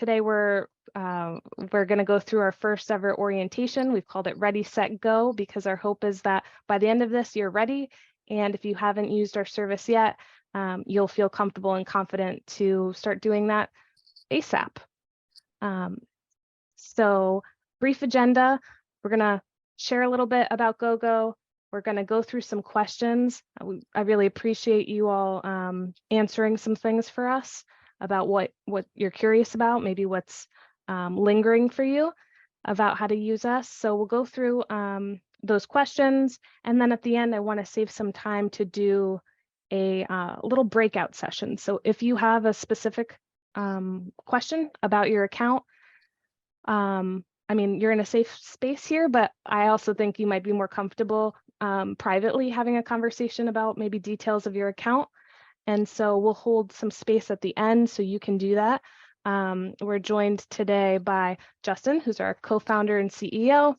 today we're going to go through our first ever orientation. We've called it Ready, Set, Go, because our hope is that by the end of this, you're ready. And if you haven't used our service yet, you'll feel comfortable and confident to start doing that ASAP. So brief agenda, we're going to share a little bit about GoGo. We're going to go through some questions. I really appreciate you all answering some things for us about what you're curious about, maybe what's lingering for you about how to use us. So we'll go through those questions. And then at the end, I want to save some time to do a little breakout session. So if you have a specific question about your account, I mean, you're in a safe space here, but I also think you might be more comfortable privately having a conversation about maybe details of your account. And so we'll hold some space at the end so you can do that. We're joined today by Justin, who's our co-founder and CEO,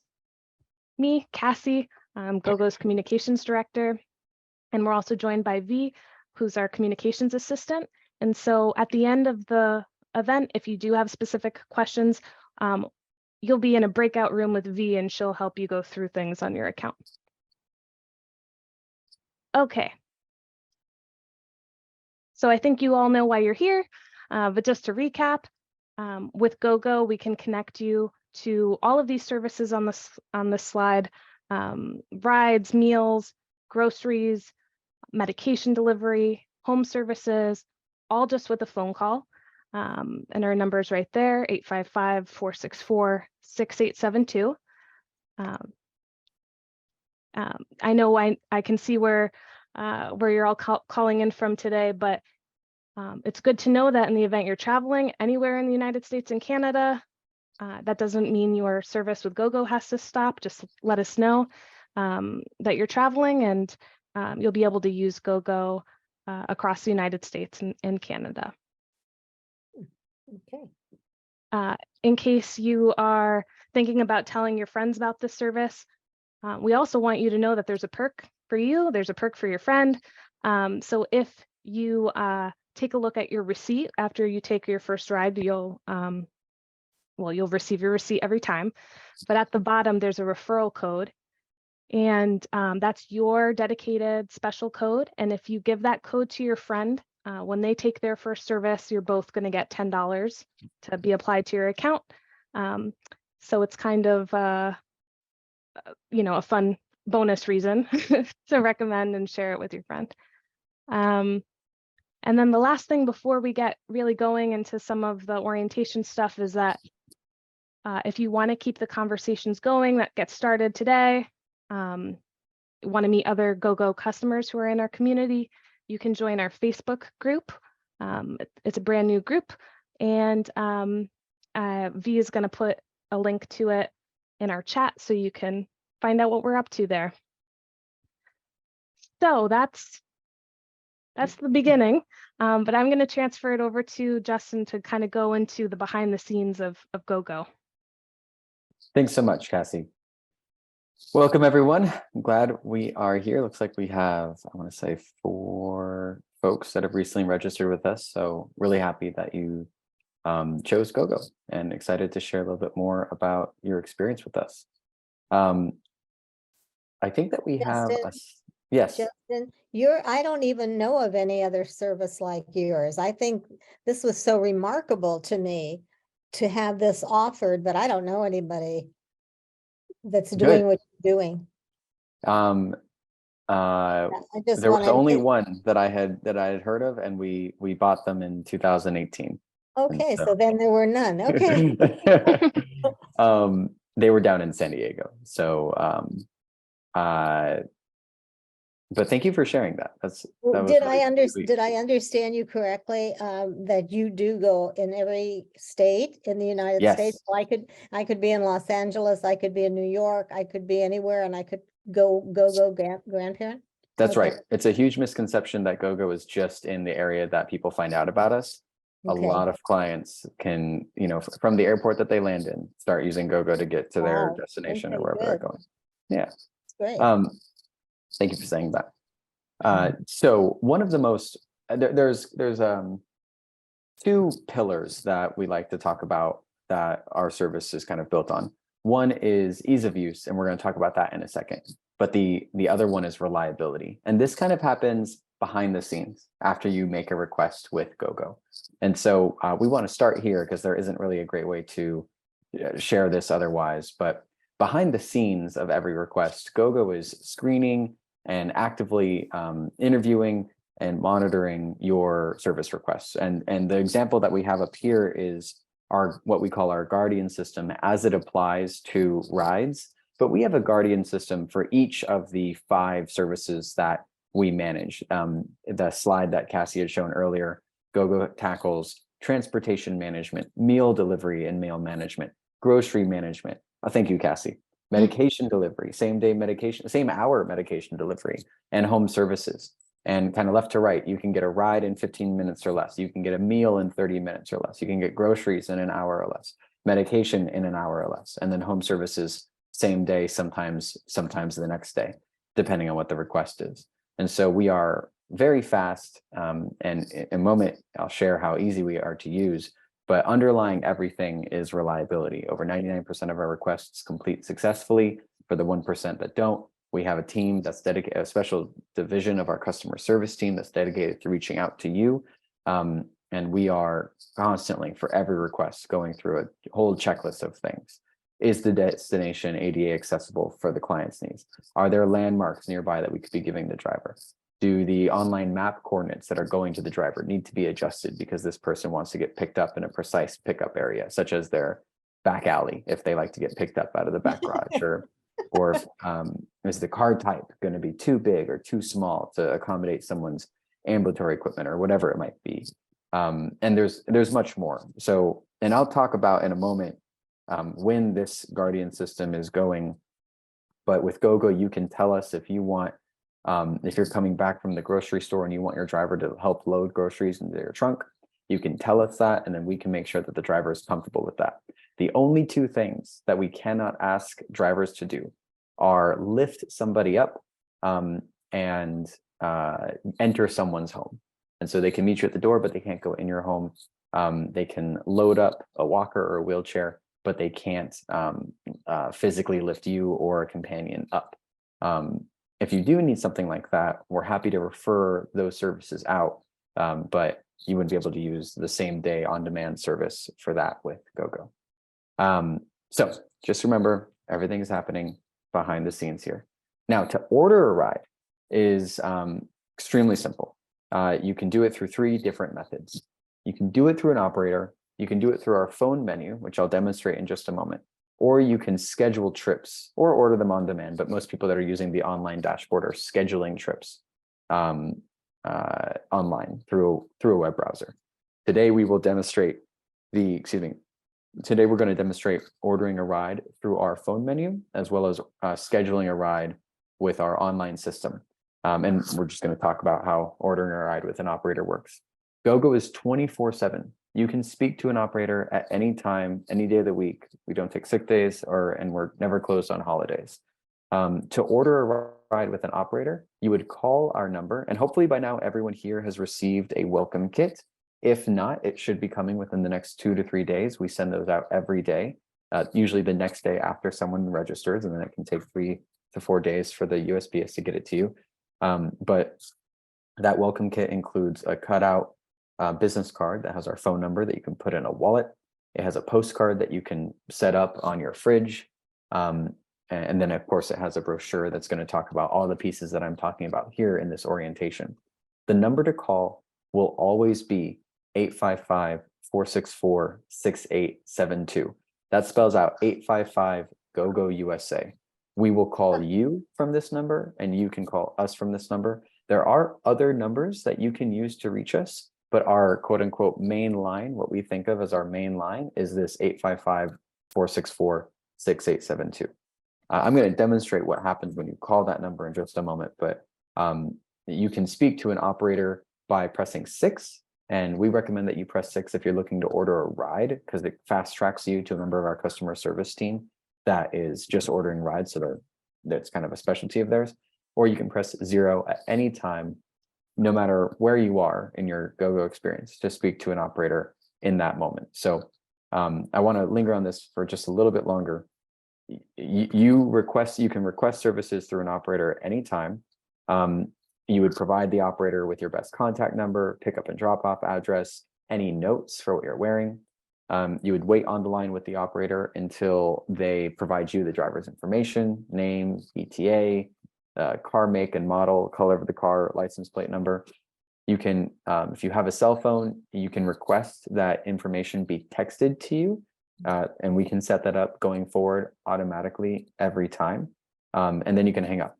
me, Cassie, GoGo's communications director, and we're also joined by V, who's our communications assistant. And so at the end of the event, if you do have specific questions, you'll be in a breakout room with V and she'll help you go through things on your account. Okay. So I think you all know why you're here, but just to recap, with GoGo, we can connect you to all of these services on this slide, rides, meals, groceries, medication delivery, home services, all just with a phone call. And our number is right there, 855-464-6872. I know I can see where you're all calling in from today, but it's good to know that in the event you're traveling anywhere in the United States and Canada, that doesn't mean your service with GoGo has to stop. Just let us know that you're traveling, and you'll be able to use GoGo across the United States and Canada. Okay. In case you are thinking about telling your friends about this service, we also want you to know that there's a perk for you, there's a perk for your friend. So if you take a look at your receipt after you take your first ride, you'll receive your receipt every time. But at the bottom, there's a referral code. And that's your dedicated special code. And if you give that code to your friend, when they take their first service, you're both going to get $10 to be applied to your account. So it's kind of, a fun bonus reason to recommend and share it with your friend. And then the last thing before we get really going into some of the orientation stuff is that if you want to keep the conversations going that get started today, want to meet other GoGo customers who are in our community, you can join our Facebook group. It's a brand new group, and V is going to put a link to it in our chat so you can find out what we're up to there. So that's the beginning, but I'm going to transfer it over to Justin to kind of go into the behind the scenes of GoGo. Thanks so much, Cassie. Welcome, everyone. I'm glad we are here. Looks like we have, I want to say, 4 folks that have recently registered with us. So really happy that you chose GoGo and excited to share a little bit more about your experience with us. I think that we have yes. Justin, I don't even know of any other service like yours. I think this was so remarkable to me to have this offered, but I don't know anybody that's doing what you're doing. There was only one that I had heard of, and we bought them in 2018. Okay, so then there were none. Okay. They were down in San Diego. So but thank you for sharing that. Did I understand you correctly, that you do go in every state in the United States? So I could be in Los Angeles, I could be in New York, I could be anywhere, and I could go grandparent? That's right. It's a huge misconception that GoGo is just in the area that people find out about us. A lot of clients can, from the airport that they land in, start using GoGo to get to their destination or wherever they're going. Yeah. That's great. Thank you for saying that. So one of the most, there's two pillars that we like to talk about that our service is kind of built on. One is ease of use, and we're going to talk about that in a second. But the other one is reliability. And this kind of happens behind the scenes after you make a request with GoGo. And so we want to start here because there isn't really a great way to share this otherwise. But behind the scenes of every request, GoGo is screening and actively interviewing and monitoring your service requests. And the example that we have up here is what we call our Guardian system as it applies to rides. But we have a Guardian system for each of the 5 services that we manage. The slide that Cassie had shown earlier, GoGo tackles transportation management, meal delivery and mail management, grocery management. Oh, thank you, Cassie. Medication delivery, same hour medication delivery, and home services. And kind of left to right, you can get a ride in 15 minutes or less. You can get a meal in 30 minutes or less. You can get groceries in an hour or less, medication in an hour or less, and then home services same day, sometimes the next day, depending on what the request is. And so we are very fast. And in a moment, I'll share how easy we are to use. But underlying everything is reliability. Over 99% of our requests complete successfully. For the 1% that don't, we have a team that's dedicated, a special division of our customer service team that's dedicated to reaching out to you. And we are constantly, for every request, going through a whole checklist of things. Is the destination ADA accessible for the client's needs? Are there landmarks nearby that we could be giving the driver? Do the online map coordinates that are going to the driver need to be adjusted because this person wants to get picked up in a precise pickup area, such as their back alley, if they like to get picked up out of the back garage, or is the car type going to be too big or too small to accommodate someone's ambulatory equipment or whatever it might be. And there's much more. So, and I'll talk about in a moment when this Guardian system is going. But with GoGo, you can tell us if you want, if you're coming back from the grocery store and you want your driver to help load groceries into your trunk, you can tell us that, and then we can make sure that the driver is comfortable with that. The only 2 things that we cannot ask drivers to do are lift somebody up and enter someone's home. And so they can meet you at the door, but they can't go in your home. They can load up a walker or a wheelchair, but they can't physically lift you or a companion up. If you do need something like that, we're happy to refer those services out, but you wouldn't be able to use the same day on-demand service for that with GoGo. So just remember, everything is happening behind the scenes here. Now, to order a ride is extremely simple. You can do it through 3 different methods. You can do it through an operator. You can do it through our phone menu, which I'll demonstrate in just a moment. Or you can schedule trips or order them on demand. But most people that are using the online dashboard are scheduling trips online through a web browser. Today, we will demonstrate Today, we're going to demonstrate ordering a ride through our phone menu, as well as scheduling a ride with our online system. And we're just going to talk about how ordering a ride with an operator works. GoGo is 24/7. You can speak to an operator at any time, any day of the week. We don't take sick days, and we're never closed on holidays. To order a ride with an operator, you would call our number, and hopefully by now everyone here has received a welcome kit. If not, it should be coming within the next 2 to 3 days. We send those out every day, usually the next day after someone registers, and then it can take 3 to 4 days for the USPS to get it to you. But that welcome kit includes a cutout business card that has our phone number that you can put in a wallet. It has a postcard that you can set up on your fridge. And then, of course, it has a brochure that's going to talk about all the pieces that I'm talking about here in this orientation. The number to call will always be 855-464-6872. That spells out 855-GoGo USA. We will call you from this number, and you can call us from this number. There are other numbers that you can use to reach us, but our quote unquote main line, what we think of as our main line, is this 855-464-6872. I'm going to demonstrate what happens when you call that number in just a moment, but you can speak to an operator by pressing 6. And we recommend that you press 6 if you're looking to order a ride, because it fast tracks you to a member of our customer service team that is just ordering rides. So that's kind of a specialty of theirs. Or you can press 0 at any time, no matter where you are in your GoGo experience, to speak to an operator in that moment. So I want to linger on this for just a little bit longer. You can request services through an operator at any time. You would provide the operator with your best contact number, pickup and drop off address, any notes for what you're wearing. You would wait on the line with the operator until they provide you the driver's information, name, ETA, car make and model, color of the car, license plate number. You can, if you have a cell phone, you can request that information be texted to you, and we can set that up going forward automatically every time, and then you can hang up.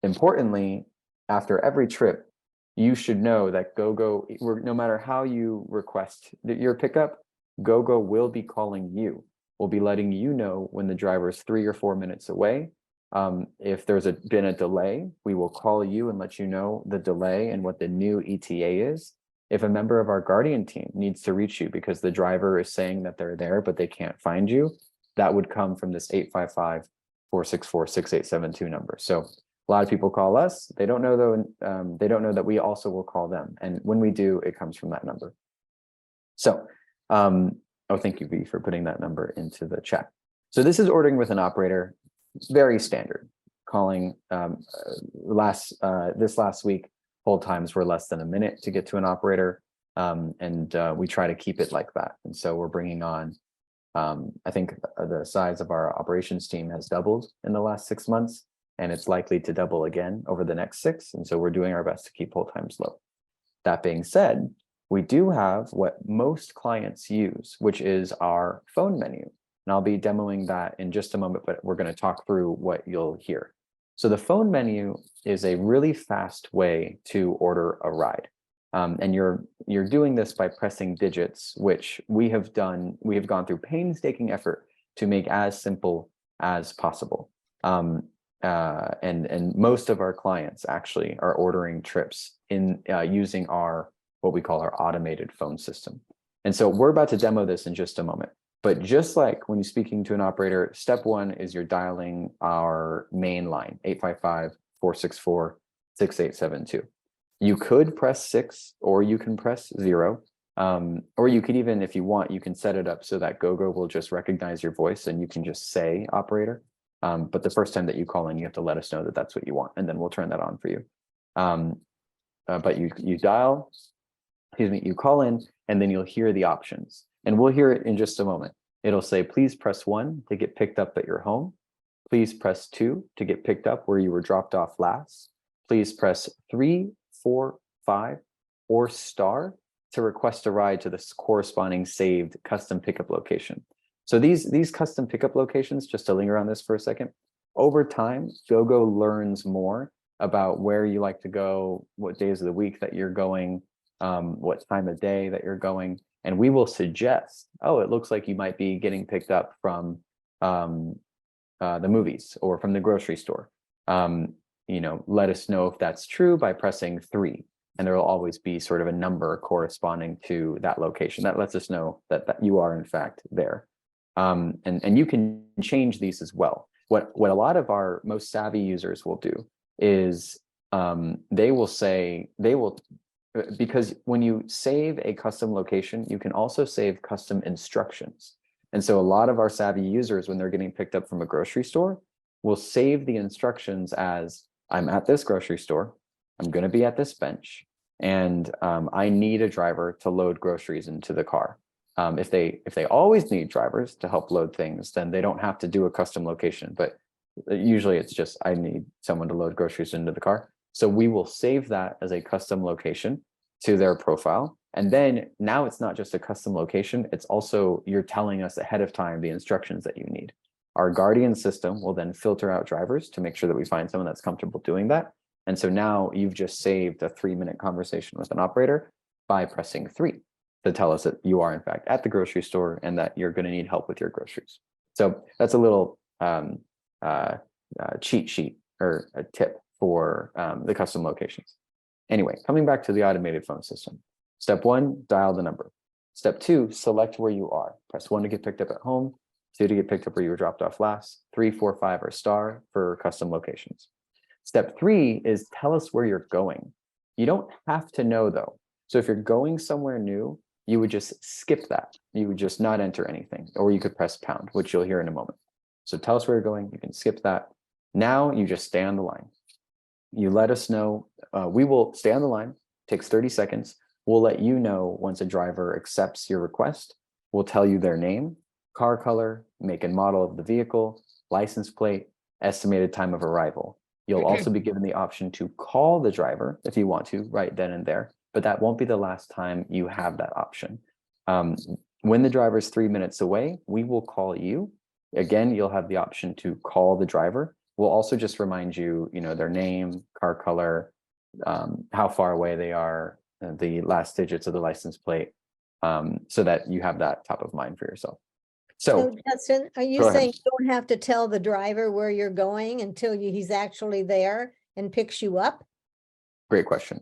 Importantly, after every trip, you should know that GoGo, no matter how you request your pickup, GoGo will be calling you. We'll be letting you know when the driver is 3 or 4 minutes away. If there's been a delay, we will call you and let you know the delay and what the new ETA is. If a member of our Guardian team needs to reach you because the driver is saying that they're there, but they can't find you, that would come from this 855-464-6872 number. So a lot of people call us. They don't know though. They don't know that we also will call them. And when we do, it comes from that number. So, oh, thank you, V, for putting that number into the chat. So this is ordering with an operator. Very standard. Calling this last week, hold times were less than a minute to get to an operator, and we try to keep it like that. And so we're bringing on, I think the size of our operations team has doubled in the last 6 months, and it's likely to double again over the next 6. And so we're doing our best to keep hold times low. That being said, we do have what most clients use, which is our phone menu. And I'll be demoing that in just a moment, but we're going to talk through what you'll hear. So the phone menu is a really fast way to order a ride. And you're doing this by pressing digits, which we have gone through painstaking effort to make as simple as possible. And most of our clients actually are ordering trips in using what we call our automated phone system. And so we're about to demo this in just a moment. But just like when you're speaking to an operator, step 1 is you're dialing our main line, 855-464-6872. You could press 6 or you can press 0. Or you could even, if you want, you can set it up so that GoGo will just recognize your voice and you can just say operator. But the first time that you call in, you have to let us know that that's what you want, and then we'll turn that on for you. But you dial, you call in, and then you'll hear the options. And we'll hear it in just a moment. It'll say, please press 1 to get picked up at your home. Please press 2 to get picked up where you were dropped off last. Please press 3, 4, 5, or star to request a ride to the corresponding saved custom pickup location. So these custom pickup locations, just to linger on this for a second, over time, GoGo learns more about where you like to go, what days of the week that you're going, what time of day that you're going. And we will suggest, oh, it looks like you might be getting picked up from the movies or from the grocery store. Let us know if that's true by pressing 3. And there will always be sort of a number corresponding to that location. That lets us know that you are in fact there. And you can change these as well. What a lot of our most savvy users will do is because when you save a custom location, you can also save custom instructions. And so a lot of our savvy users, when they're getting picked up from a grocery store, will save the instructions as, I'm at this grocery store, I'm going to be at this bench, and I need a driver to load groceries into the car. If they always need drivers to help load things, then they don't have to do a custom location. But usually it's just, I need someone to load groceries into the car. So we will save that as a custom location to their profile. And then now it's not just a custom location, it's also, you're telling us ahead of time the instructions that you need. Our Guardian system will then filter out drivers to make sure that we find someone that's comfortable doing that. And so now you've just saved a 3-minute conversation with an operator by pressing 3 to tell us that you are in fact at the grocery store and that you're going to need help with your groceries. So that's a little cheat sheet or a tip for the custom locations. Anyway, coming back to the automated phone system. Step 1, dial the number. Step 2, select where you are. Press 1 to get picked up at home, 2 to get picked up where you were dropped off last, 3, 4, 5, or star for custom locations. Step 3 is tell us where you're going. You don't have to know though. So if you're going somewhere new, you would just skip that. You would just not enter anything, or you could press pound, which you'll hear in a moment. So tell us where you're going. You can skip that. Now you just stay on the line. You let us know. We will stay on the line. Takes 30 seconds. We'll let you know once a driver accepts your request. We'll tell you their name, car color, make and model of the vehicle, license plate, estimated time of arrival. You'll also be given the option to call the driver if you want to, right then and there, but that won't be the last time you have that option. When the driver's 3 minutes away, we will call you. Again, you'll have the option to call the driver. We'll also just remind you, their name, car color, how far away they are, the last digits of the license plate, so that you have that top of mind for yourself. So Justin, are you saying you don't have to tell the driver where you're going until he's actually there and picks you up? Great question.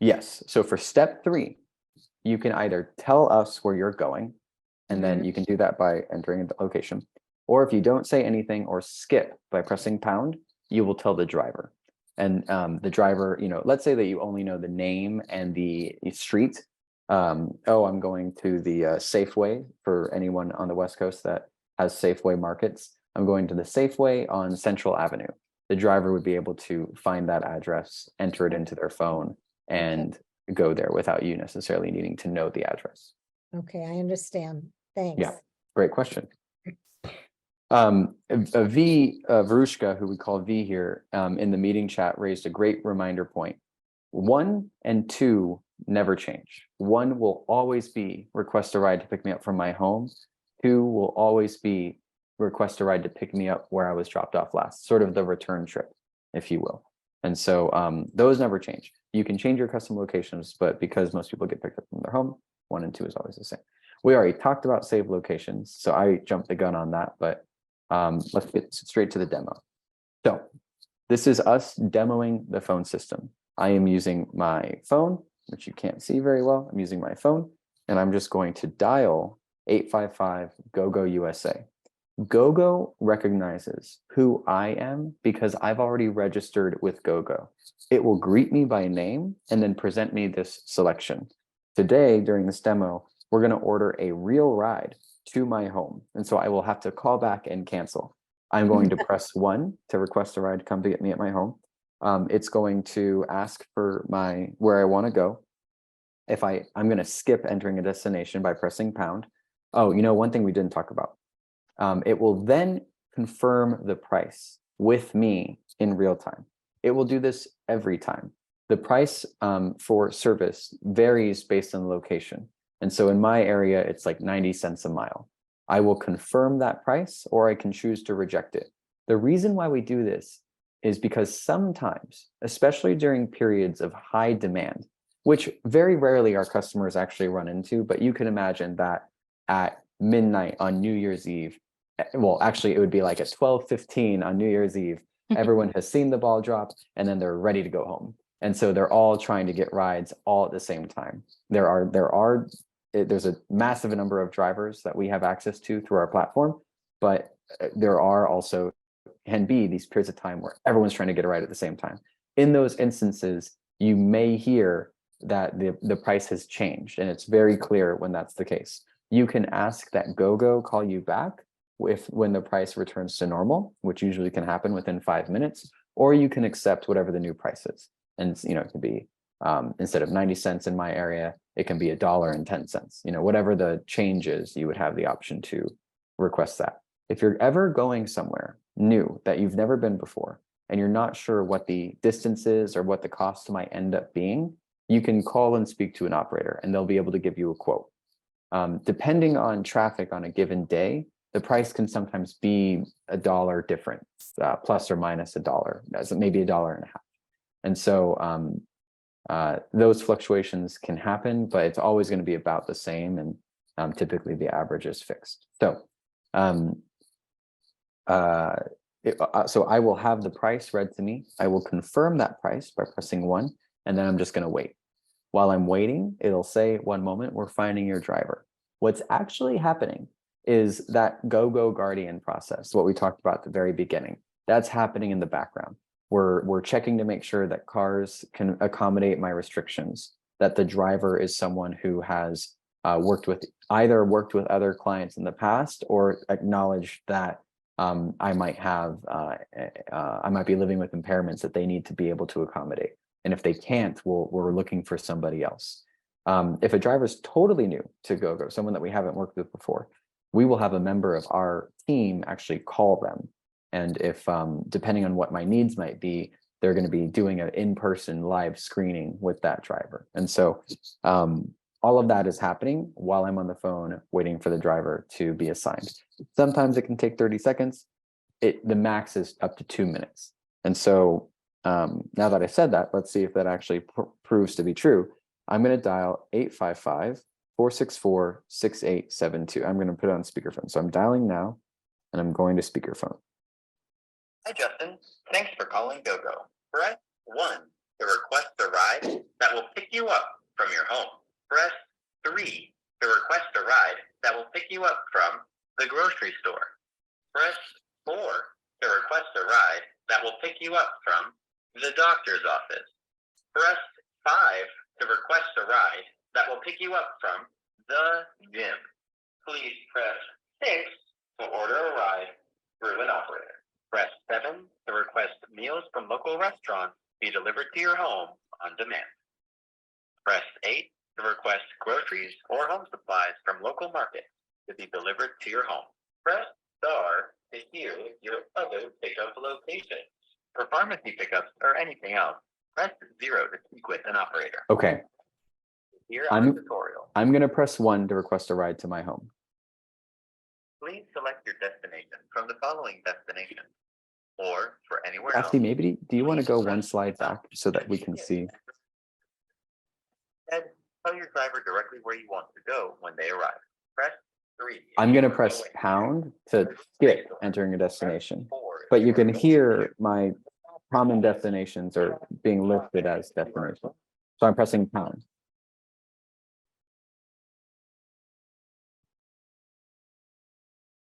Yes. So for step 3, you can either tell us where you're going, and then you can do that by entering the location. Or if you don't say anything or skip by pressing pound, you will tell the driver. And the driver, let's say that you only know the name and the street. Oh, I'm going to the Safeway, for anyone on the West Coast that has Safeway markets. I'm going to the Safeway on Central Avenue. The driver would be able to find that address, enter it into their phone, and go there without you necessarily needing to know the address. Okay, I understand. Thanks. Yeah, great question. Varushka, who we call V here, in the meeting chat, raised a great reminder point. 1 and 2 never change. 1 will always be request a ride to pick me up from my home. 2 will always be request a ride to pick me up where I was dropped off last, sort of the return trip, if you will. And so those never change. You can change your custom locations, but because most people get picked up from their home, 1 and 2 is always the same. We already talked about save locations, so I jumped the gun on that, but let's get straight to the demo. So this is us demoing the phone system. I am using my phone, which you can't see very well. I'm using my phone, and I'm just going to dial 855 GoGo USA. GoGo recognizes who I am because I've already registered with GoGo. It will greet me by name and then present me this selection. Today, during this demo, we're going to order a real ride to my home. And so I will have to call back and cancel. I'm going to press 1 to request a ride to come to get me at my home. It's going to ask for where I want to go. If I'm going to skip entering a destination by pressing pound. Oh, one thing we didn't talk about. It will then confirm the price with me in real time. It will do this every time. The price for service varies based on the location. And so in my area, it's like 90 cents a mile. I will confirm that price, or I can choose to reject it. The reason why we do this is because sometimes, especially during periods of high demand, which very rarely our customers actually run into, but you can imagine that at midnight on New Year's Eve, well, actually it would be like at 12:15 on New Year's Eve, everyone has seen the ball drop and then they're ready to go home. And so they're all trying to get rides all at the same time. There's a massive number of drivers that we have access to through our platform, but there are also can be these periods of time where everyone's trying to get a ride at the same time. In those instances, you may hear that the price has changed, and it's very clear when that's the case. You can ask that GoGo call you back when the price returns to normal, which usually can happen within 5 minutes, or you can accept whatever the new price is. And it can be instead of 90 cents in my area, it can be $1.10. Whatever the change is, you would have the option to request that. If you're ever going somewhere new that you've never been before, and you're not sure what the distance is or what the cost might end up being, you can call and speak to an operator, and they'll be able to give you a quote. Depending on traffic on a given day, the price can sometimes be $1 different, plus or minus $1, maybe $1.50. And so those fluctuations can happen, but it's always going to be about the same, and typically the average is fixed. So so I will have the price read to me. I will confirm that price by pressing 1, and then I'm just going to wait. While I'm waiting, it'll say, 1 moment, we're finding your driver. What's actually happening is that GoGo Guardian process, what we talked about at the very beginning, that's happening in the background. We're checking to make sure that cars can accommodate my restrictions, that the driver is someone who has worked with other clients in the past, or acknowledged that I might be living with impairments that they need to be able to accommodate. And if they can't, we're looking for somebody else. If a driver is totally new to GoGo, someone that we haven't worked with before, we will have a member of our team actually call them. And if, depending on what my needs might be, they're going to be doing an in-person live screening with that driver. And so all of that is happening while I'm on the phone waiting for the driver to be assigned. Sometimes it can take 30 seconds. The max is up to 2 minutes. And so now that I said that, let's see if that actually proves to be true. I'm going to dial 855-464-6872. I'm going to put it on speakerphone. So I'm dialing now, and I'm going to speakerphone. Hi, Justin. Thanks for calling GoGo. Press 1 to request a ride that will pick you up from your home. Press 3 to request a ride that will pick you up from the grocery store. Press 4 to request a ride that will pick you up from the doctor's office. Press 5 to request a ride that will pick you up from the gym. Please press 6 to order a ride through an operator. Press 7 to request meals from local restaurants be delivered to your home on demand. Press 8 to request groceries or home supplies from local markets to be delivered to your home. Press star to hear your other pickup location. For pharmacy pickups or anything else, press 0 to speak with an operator. Okay. Here on the tutorial, I'm going to press 1 to request a ride to my home. please select your destination from the following destination, or for anywhere else. Actually, maybe, do you want to go one slide back so that we can see? And tell your driver directly where you want to go when they arrive. Press 3. I'm going to press pound to skip entering a destination, but you can hear my common destinations are being listed as destinations. So I'm pressing pound.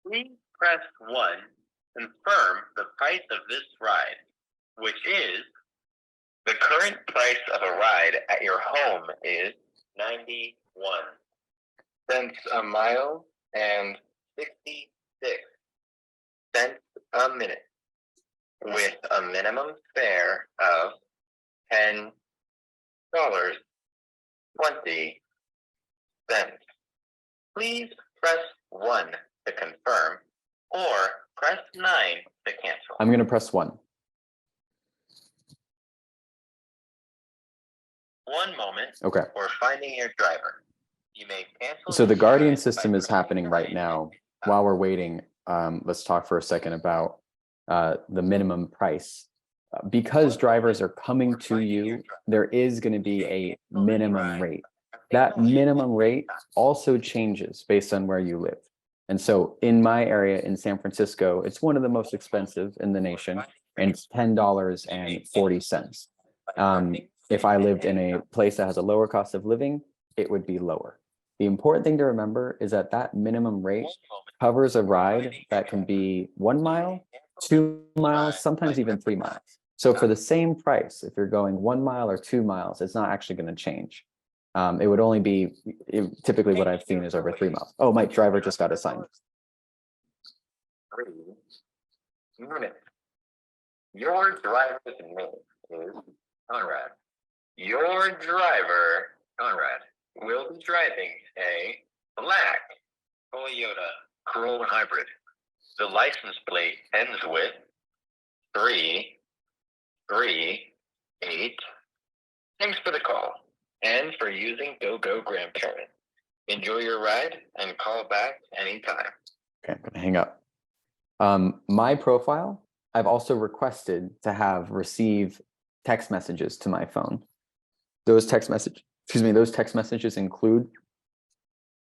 Please press 1 to confirm the price of this ride, which is the current price of a ride at your home is 91 cents a mile and 66 cents a minute, with a minimum fare of $10.20. Please press 1 to confirm, or press 9 to cancel. I'm going to press 1. One moment Okay. for finding your driver. You may cancel. So the this Guardian ride system by is happening pressing right now. While we're waiting, let's talk for a second about the minimum price. Because drivers are coming to you, there is going to be a minimum rate. That minimum rate also changes based on where you live. And so in my area in San Francisco, it's one of the most expensive in the nation, and it's $10.40. If I lived in a place that has a lower cost of living, it would be lower. The important thing to remember is that that minimum rate covers a ride that can be 1 mile, 2 miles, sometimes even 3 miles. So for the same price, if you're going 1 mile or 2 miles, it's not actually going to change. It would only be, typically what I've seen is over 3 miles. Oh, my driver just got assigned. 3 minutes. Your driver's name is Conrad. Your driver, Conrad, will be driving a black Toyota Corolla Hybrid. The license plate ends with 338. Thanks for the call and for using GoGoGrandparent. Enjoy your ride and call back anytime. Okay, I'm going to hang up. My profile, I've also requested to have receive text messages to my phone. Those text messages include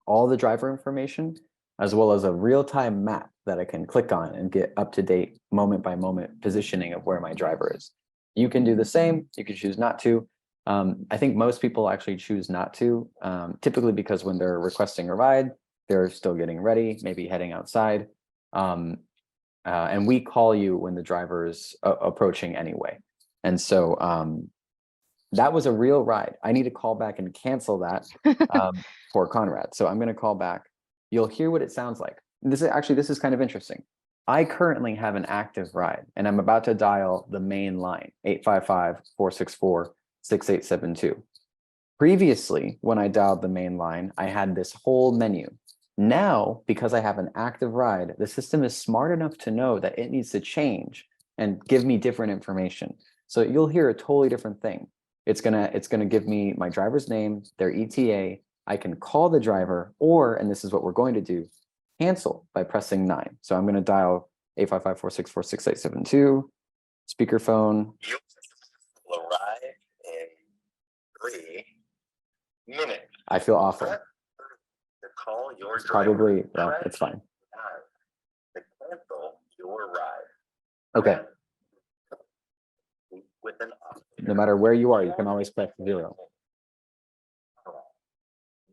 all the driver information, as well as a real-time map that I can click on and get up-to-date moment-by-moment positioning of where my driver is. You can do the same. You can choose not to. I think most people actually choose not to, typically because when they're requesting a ride, they're still getting ready, maybe heading outside. And we call you when the driver is approaching anyway. And so that was a real ride. I need to call back and cancel that for Conrad. So I'm going to call back. You'll hear what it sounds like. This is kind of interesting. I currently have an active ride, and I'm about to dial the main line, 855-464-6872. Previously, when I dialed the main line, I had this whole menu. Now, because I have an active ride, the system is smart enough to know that it needs to change and give me different information. So you'll hear a totally different thing. It's gonna give me my driver's name, their ETA. I can call the driver, or, and this is what we're going to do, cancel by pressing 9. So I'm going to dial 855-464-6872, speakerphone. You will arrive in 3 minutes. I feel awful. To call your It's probably, well, driver, it's fine. to cancel your ride. Okay. With an operator. No matter where you are, you can always press 0.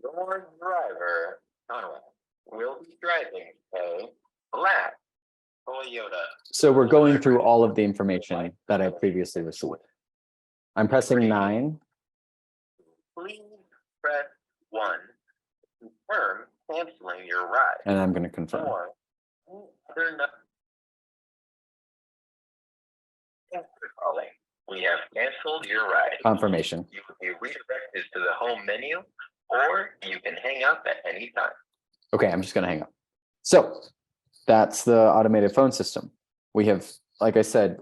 Your driver, Conrad, will be driving a black Toyota. So we're going through all of the information that I previously received. I'm pressing 9. Please press 1 to confirm canceling your ride. And I'm going to confirm. Or other Thanks for calling. We have canceled your ride. Confirmation. You will be redirected to the home menu, or you can hang up at any time. Okay, I'm just going to hang up. So that's the automated phone system. We have, like I said,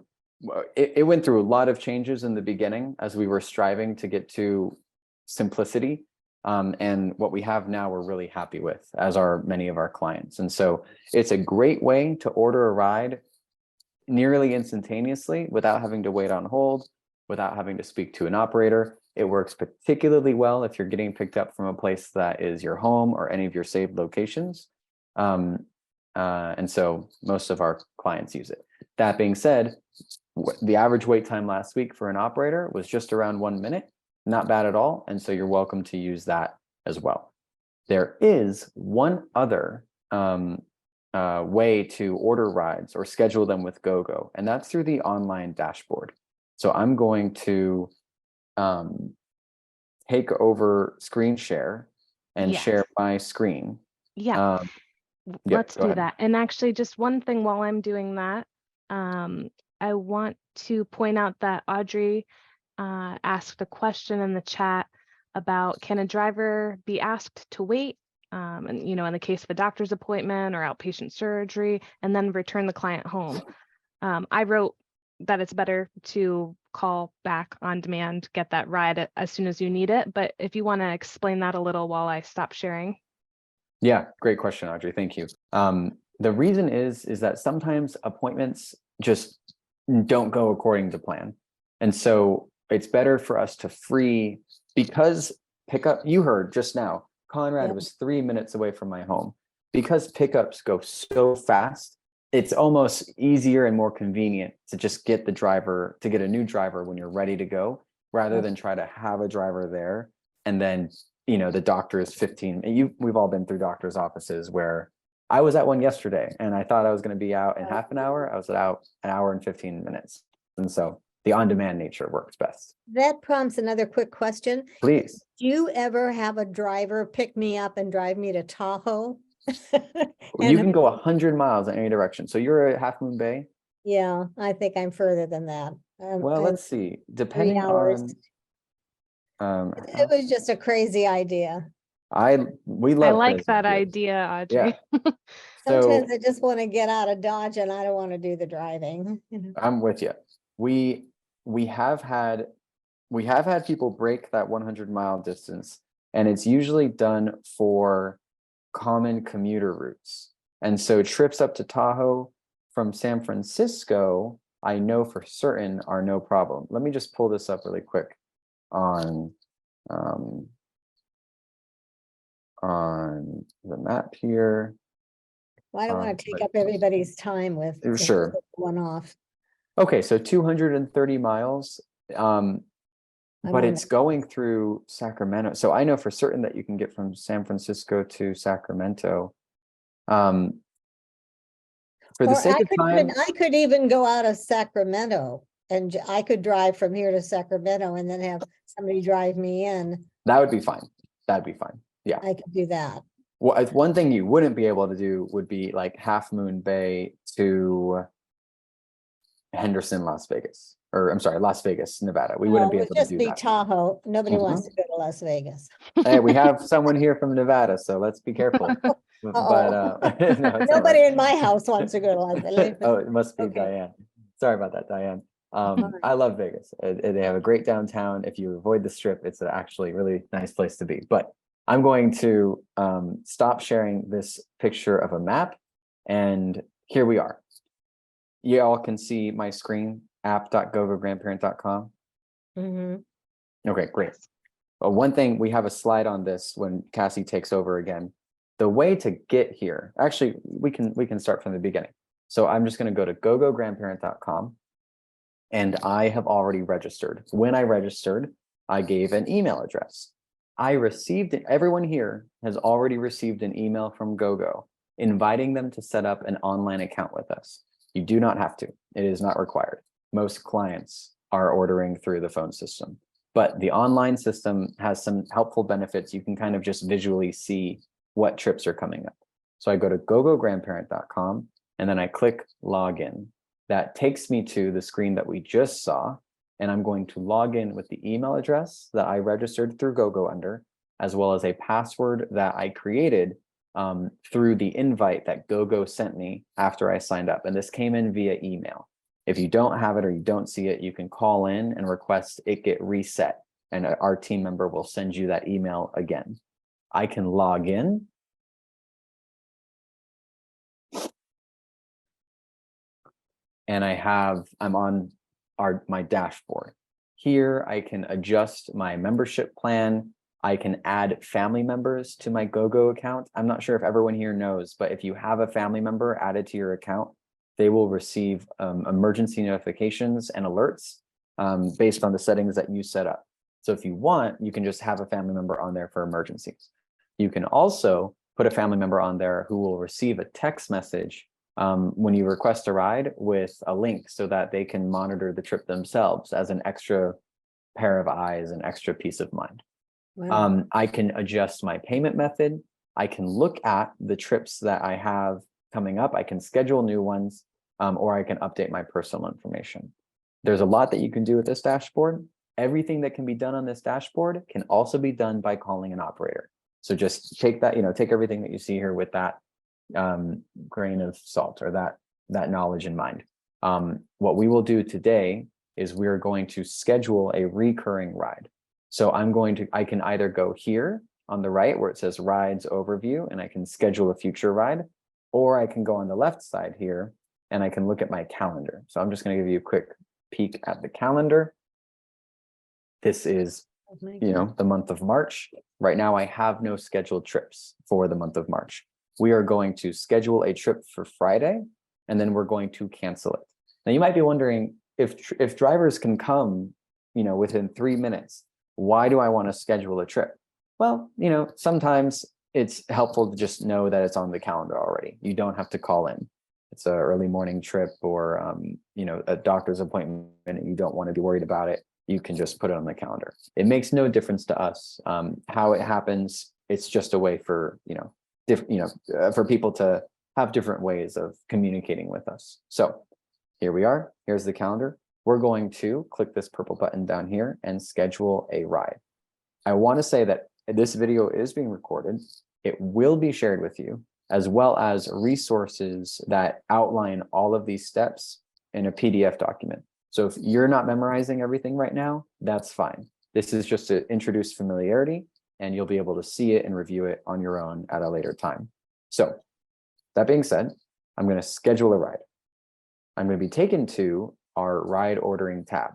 it went through a lot of changes in the beginning as we were striving to get to simplicity. And what we have now, we're really happy with, as are many of our clients. And so it's a great way to order a ride nearly instantaneously without having to wait on hold, without having to speak to an operator. It works particularly well if you're getting picked up from a place that is your home or any of your saved locations. And so most of our clients use it. That being said, the average wait time last week for an operator was just around 1 minute. Not bad at all. And so you're welcome to use that as well. There is one other way to order rides or schedule them with GoGo, and that's through the online dashboard. So I'm going to take over screen share and share my screen. Yeah, let's do ahead. that. And actually, just one thing while I'm doing that, I want to point out that Audrey asked a question in the chat about, can a driver be asked to wait, and in the case of a doctor's appointment or outpatient surgery, and then return the client home. I wrote that it's better to call back on demand, get that ride as soon as you need it. But if you want to explain that a little while I stop sharing. Yeah, great question, Audrey. Thank you. The reason is that sometimes appointments just don't go according to plan. And so it's better for us to free, because pickup, you heard just now, Conrad was 3 minutes away from my home. Because pickups go so fast, it's almost easier and more convenient to just get a new driver when you're ready to go, rather than try to have a driver there. And then, the doctor is 15. We've all been through doctor's offices where I was at one yesterday and I thought I was going to be out in half an hour. I was out an hour and 15 minutes. And so the on-demand nature works best. That prompts another quick question. Please. Do you ever have a driver pick me up and drive me to Tahoe? You can go 100 miles in any direction. So you're at Half Moon Bay? Yeah, I think I'm further than that. Well, let's see. Depending 3 hours. It was just a crazy idea. We love. I like that idea, Audrey. Yeah. Sometimes I just want to get out of Dodge and I don't want to do the driving. I'm with you. We have had people break that 100-mile distance, and it's usually done for common commuter routes. And so trips up to Tahoe from San Francisco, I know for certain, are no problem. Let me just pull this up really quick on the map here. Well, I don't want to take up everybody's time with Sure. one off. Okay, so 230 miles, but it's going through Sacramento. So I know for certain that you can get from San Francisco to Sacramento. For the sake of time, I could even go out of Sacramento and I could drive from here to Sacramento and then have somebody drive me in. That would be fine. That'd be fine. Yeah. I could do that. Well, one thing you wouldn't be able to do would be like Half Moon Bay to Henderson, Las Vegas, or I'm sorry, Las Vegas, Nevada. We wouldn't be No, it able would to just do be that. Tahoe. Nobody wants Mhm. to go to Las Vegas. Hey, we have someone here from Nevada, so let's be careful. But Uh-oh. no, it's all right. Nobody in my house wants to go to Las Vegas. Oh, it must be Okay. Diane. Sorry about that, Diane. Fine. I love Vegas. They have a great downtown. If you avoid the strip, it's actually a really nice place to be. But I'm going to stop sharing this picture of a map. And here we are. You all can see my screen, app.gogograndparent.com. Mhm. Okay, great. Well, one thing, we have a slide on this when Cassie takes over again. The way to get here, actually, we can start from the beginning. So I'm just going to go to GoGoGrandparent.com, and I have already registered. When I registered, I gave an email address. Everyone here has already received an email from GoGo inviting them to set up an online account with us. You do not have to. It is not required. Most clients are ordering through the phone system, but the online system has some helpful benefits. You can kind of just visually see what trips are coming up. So I go to GoGoGrandparent.com and then I click login. That takes me to the screen that we just saw, and I'm going to log in with the email address that I registered through GoGo under, as well as a password that I created through the invite that GoGo sent me after I signed up. And this came in via email. If you don't have it or you don't see it, you can call in and request it get reset, and our team member will send you that email again. I can log in. And I'm on my dashboard. Here, I can adjust my membership plan. I can add family members to my GoGo account. I'm not sure if everyone here knows, but if you have a family member added to your account, they will receive emergency notifications and alerts based on the settings that you set up. So if you want, you can just have a family member on there for emergencies. You can also put a family member on there who will receive a text message when you request a ride with a link so that they can monitor the trip themselves as an extra pair of eyes, an extra peace of mind. Wow. I can adjust my payment method. I can look at the trips that I have coming up. I can schedule new ones, or I can update my personal information. There's a lot that you can do with this dashboard. Everything that can be done on this dashboard can also be done by calling an operator. So just take that, take everything that you see here with that grain of salt, or that knowledge in mind. What we will do today is we're going to schedule a recurring ride. So I can either go here on the right where it says rides overview, and I can schedule a future ride, or I can go on the left side here and I can look at my calendar. So I'm just going to give you a quick peek at the calendar. This is, the month of March. Right now, I have no scheduled trips for the month of March. We are going to schedule a trip for Friday, and then we're going to cancel it. Now, you might be wondering, if drivers can come, within 3 minutes, why do I want to schedule a trip? Well, sometimes it's helpful to just know that it's on the calendar already. You don't have to call in. It's an early morning trip, or a doctor's appointment, and you don't want to be worried about it. You can just put it on the calendar. It makes no difference to us how it happens. It's just a way for for people to have different ways of communicating with us. So here we are. Here's the calendar. We're going to click this purple button down here and schedule a ride. I want to say that this video is being recorded. It will be shared with you, as well as resources that outline all of these steps in a PDF document. So if you're not memorizing everything right now, that's fine. This is just to introduce familiarity, and you'll be able to see it and review it on your own at a later time. So that being said, I'm going to schedule a ride. I'm going to be taken to our ride ordering tab.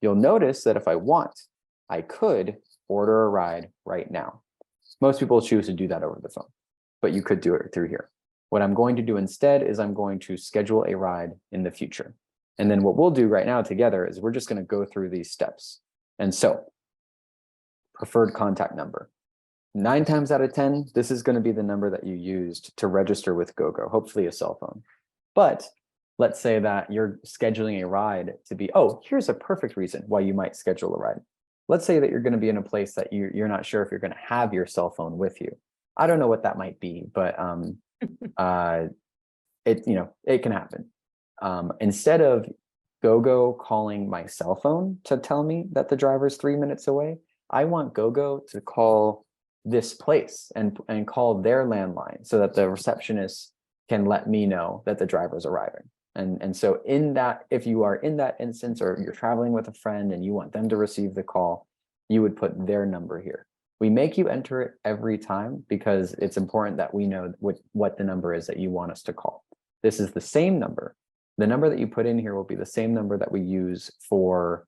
You'll notice that if I want, I could order a ride right now. Most people choose to do that over the phone, but you could do it through here. What I'm going to do instead is I'm going to schedule a ride in the future. And then what we'll do right now together is we're just going to go through these steps. And so, preferred contact number. 9 times out of 10, this is going to be the number that you used to register with GoGo, hopefully a cell phone. But let's say that you're scheduling a ride to be, oh, here's a perfect reason why you might schedule a ride. Let's say that you're going to be in a place that you're not sure if you're going to have your cell phone with you. I don't know what that might be, but it can happen. Instead of GoGo calling my cell phone to tell me that the driver's 3 minutes away, I want GoGo to call this place and call their landline so that the receptionist can let me know that the driver's arriving. And so in that, if you are in that instance, or you're traveling with a friend and you want them to receive the call, you would put their number here. We make you enter it every time because it's important that we know what the number is that you want us to call. This is the same number. The number that you put in here will be the same number that we use for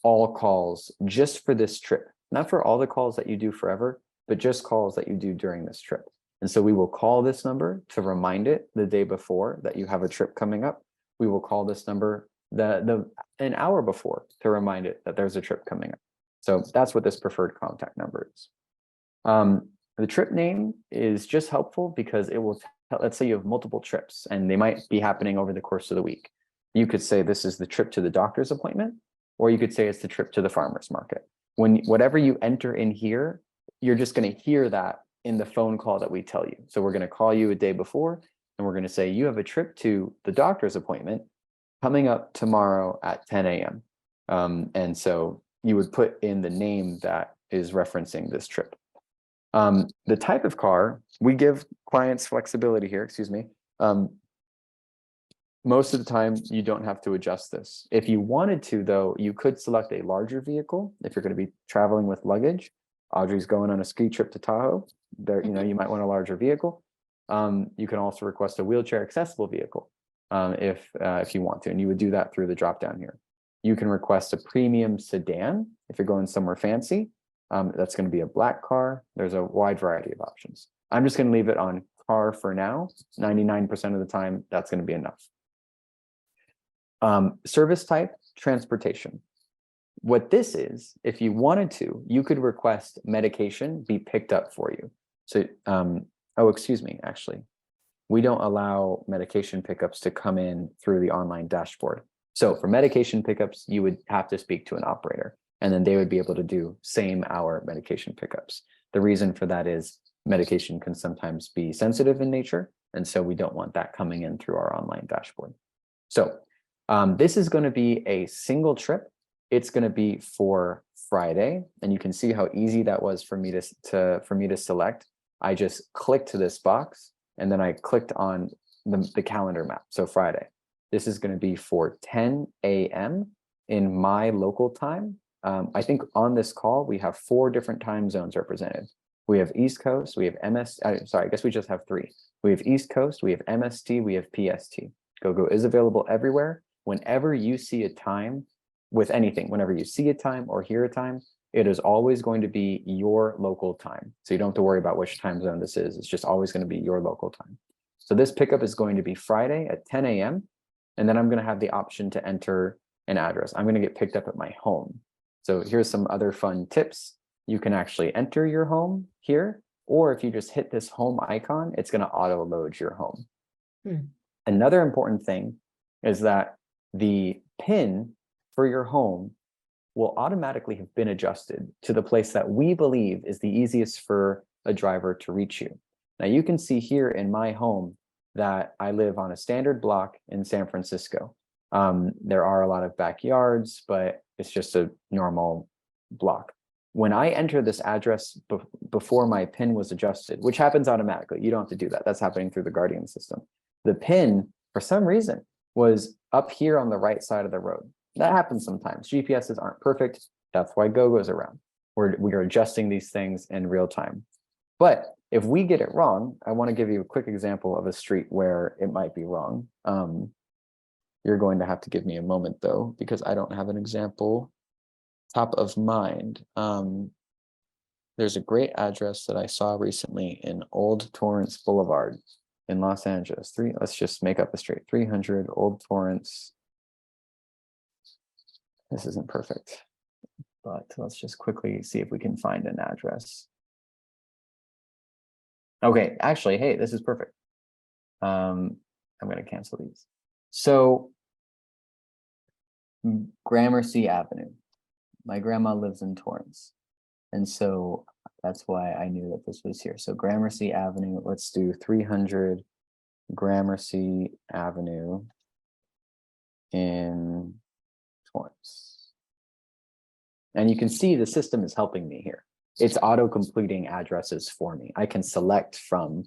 all calls just for this trip. Not for all the calls that you do forever, but just calls that you do during this trip. And so we will call this number to remind it the day before that you have a trip coming up. We will call this number an hour before to remind it that there's a trip coming up. So that's what this preferred contact number is. The trip name is just helpful because it will tell, let's say you have multiple trips and they might be happening over the course of the week. You could say this is the trip to the doctor's appointment, or you could say it's the trip to the farmer's market. Whatever you enter in here, you're just going to hear that in the phone call that we tell you. So we're going to call you a day before and we're going to say you have a trip to the doctor's appointment coming up tomorrow at 10 a.m. And so you would put in the name that is referencing this trip. The type of car, we give clients flexibility here, excuse me. Most of the time, you don't have to adjust this. If you wanted to, though, you could select a larger vehicle if you're going to be traveling with luggage. Audrey's going on a ski trip to Tahoe. There, you might want a larger vehicle. You can also request a wheelchair accessible vehicle if you want to, and you would do that through the drop down here. You can request a premium sedan if you're going somewhere fancy. That's going to be a black car. There's a wide variety of options. I'm just going to leave it on car for now. 99% of the time, that's going to be enough. Service type, transportation. What this is, if you wanted to, you could request medication be picked up for you. So, oh, excuse me, actually, we don't allow medication pickups to come in through the online dashboard. So for medication pickups, you would have to speak to an operator, and then they would be able to do same hour medication pickups. The reason for that is medication can sometimes be sensitive in nature, and so we don't want that coming in through our online dashboard. So this is going to be a single trip. It's going to be for Friday, and you can see how easy that was for me to select. I just clicked this box, and then I clicked on the calendar map. So Friday. This is going to be for 10 a.m. in my local time. I think on this call, we have 4 different time zones represented. We have East Coast, we have I guess we just have 3. We have East Coast, we have MST, we have PST. GoGo is available everywhere. Whenever you see a time with anything, whenever you see a time or hear a time, it is always going to be your local time. So you don't have to worry about which time zone this is. It's just always going to be your local time. So this pickup is going to be Friday at 10 a.m. And then I'm going to have the option to enter an address. I'm going to get picked up at my home. So here's some other fun tips. You can actually enter your home here, or if you just hit this home icon, it's going to auto load your home. Another important thing is that the PIN for your home will automatically have been adjusted to the place that we believe is the easiest for a driver to reach you. Now you can see here in my home that I live on a standard block in San Francisco. There are a lot of backyards, but it's just a normal block. When I enter this address before my PIN was adjusted, which happens automatically, you don't have to do that. That's happening through the Guardian system. The PIN, for some reason, was up here on the right side of the road. That happens sometimes. GPSs aren't perfect. That's why GoGo's around. We are adjusting these things in real time. But if we get it wrong, I want to give you a quick example of a street where it might be wrong. You're going to have to give me a moment, though, because I don't have an example top of mind. There's a great address that I saw recently in Old Torrance Boulevard in Los Angeles. Let's just make up a street. 300 Old Torrance. This isn't perfect, but let's just quickly see if we can find an address. Okay, actually, hey, this is perfect. I'm going to cancel these. So Gramercy Avenue. My grandma lives in Torrance. And so that's why I knew that this was here. So Gramercy Avenue, let's do 300 Gramercy Avenue in Torrance. And you can see the system is helping me here. It's auto-completing addresses for me. I can select from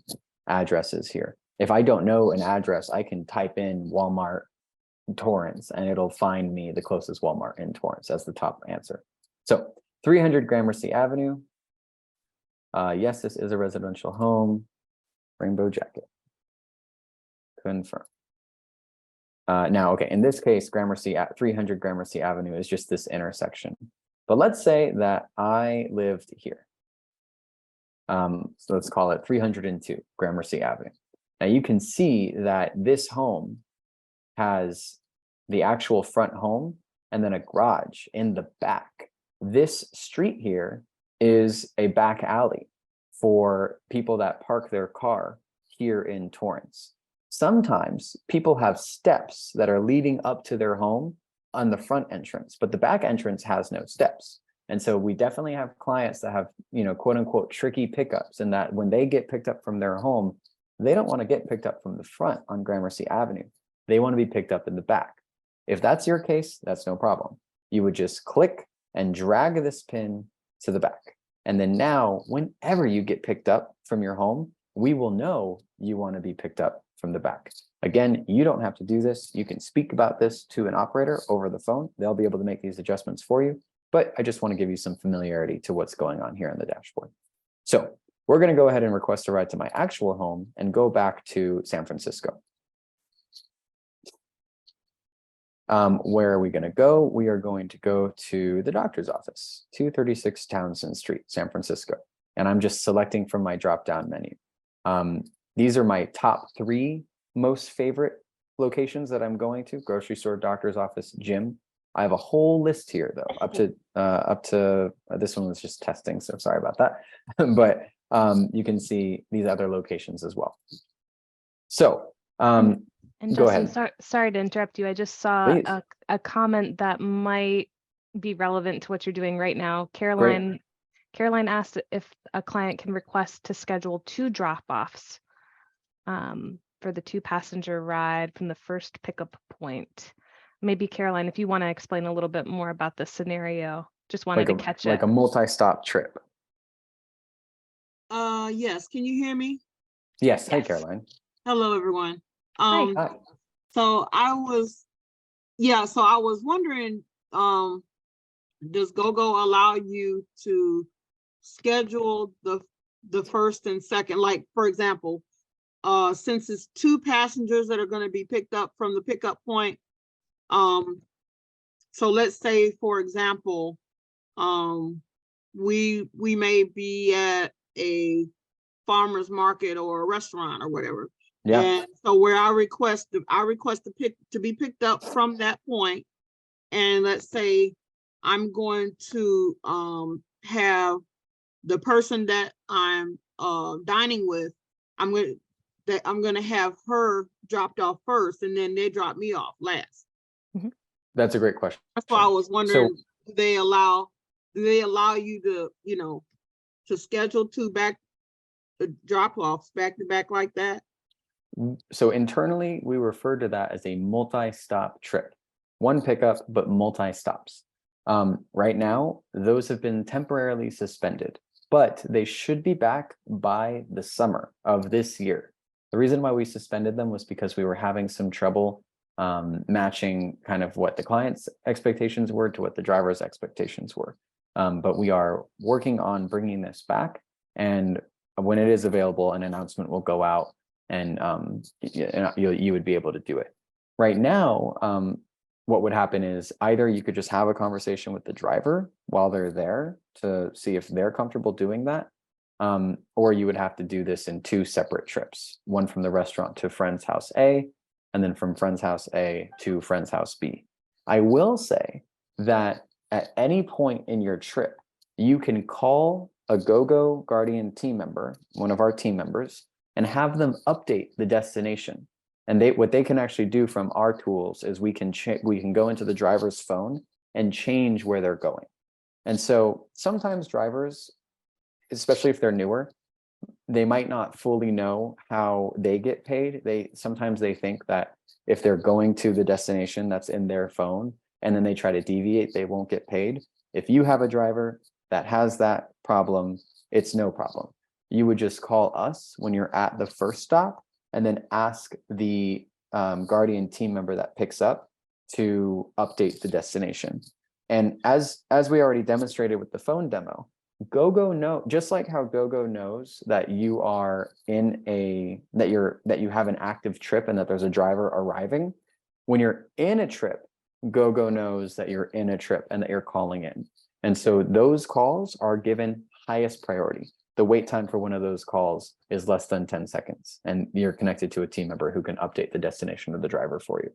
addresses here. If I don't know an address, I can type in Walmart Torrance and it'll find me the closest Walmart in Torrance as the top answer. So 300 Gramercy Avenue. Yes, this is a residential home. Rainbow jacket. Confirm. Now, okay, in this case, 300 Gramercy Avenue is just this intersection. But let's say that I lived here. So let's call it 302 Gramercy Avenue. Now you can see that this home has the actual front home and then a garage in the back. This street here is a back alley for people that park their car here in Torrance. Sometimes people have steps that are leading up to their home on the front entrance, but the back entrance has no steps. And so we definitely have clients that have, quote unquote, tricky pickups, and that when they get picked up from their home, they don't want to get picked up from the front on Gramercy Avenue. They want to be picked up in the back. If that's your case, that's no problem. You would just click and drag this pin to the back. And then now, whenever you get picked up from your home, we will know you want to be picked up from the back. Again, you don't have to do this. You can speak about this to an operator over the phone. They'll be able to make these adjustments for you. But I just want to give you some familiarity to what's going on here on the dashboard. So we're going to go ahead and request a ride to my actual home and go back to San Francisco. Where are we going to go? We are going to go to the doctor's office, 236 Townsend Street, San Francisco. And I'm just selecting from my drop-down menu. These are my top 3 most favorite locations that I'm going to: grocery store, doctor's office, gym. I have a whole list here though, up to this one was just testing, so sorry about that. But you can see these other locations as well. So and go Justin, ahead. Sorry to interrupt you. I just saw Please. a comment that might be relevant to what you're doing right now. Caroline asked if a client can request to schedule 2 drop-offs for the 2-passenger ride from the first pickup point. Maybe Caroline, if you want to explain a little bit more about the scenario, just wanted to catch it. Like a multi-stop trip. Yes. Can you hear me? Yes. Hi, Caroline. Hello, everyone. Hi. So I was wondering, does GoGo allow you to schedule the first and second? Like, for example, since it's 2 passengers that are going to be picked up from the pickup point. So let's say, for example, we may be at a farmer's market or a restaurant or whatever. Yeah. And so where I request to be picked up from that point, and let's say I'm going to have the person that I'm dining with, I'm going to have her dropped off first, and then they drop me off last. That's a great question. That's why I was wondering, do they allow you to, to schedule 2 drop-offs back to back like that? So internally, we refer to that as a multi-stop trip. 1 pickup, but multi-stops. Right now, those have been temporarily suspended, but they should be back by the summer of this year. The reason why we suspended them was because we were having some trouble matching kind of what the client's expectations were to what the driver's expectations were. But we are working on bringing this back, and when it is available, an announcement will go out, and you would be able to do it. Right now, what would happen is either you could just have a conversation with the driver while they're there to see if they're comfortable doing that, or you would have to do this in 2 separate trips, one from the restaurant to friend's house A, and then from friend's house A to friend's house B. I will say that at any point in your trip, you can call a GoGo Guardian team member, one of our team members, and have them update the destination. And what they can actually do from our tools is we can go into the driver's phone and change where they're going. And so sometimes drivers, especially if they're newer, they might not fully know how they get paid. Sometimes they think that if they're going to the destination that's in their phone and then they try to deviate, they won't get paid. If you have a driver that has that problem, it's no problem. You would just call us when you're at the first stop and then ask the Guardian team member that picks up to update the destination. And as we already demonstrated with the phone demo, just like how GoGo knows that you are that you have an active trip and that there's a driver arriving, when you're in a trip, GoGo knows that you're in a trip and that you're calling in. And so those calls are given highest priority. The wait time for one of those calls is less than 10 seconds, and you're connected to a team member who can update the destination of the driver for you.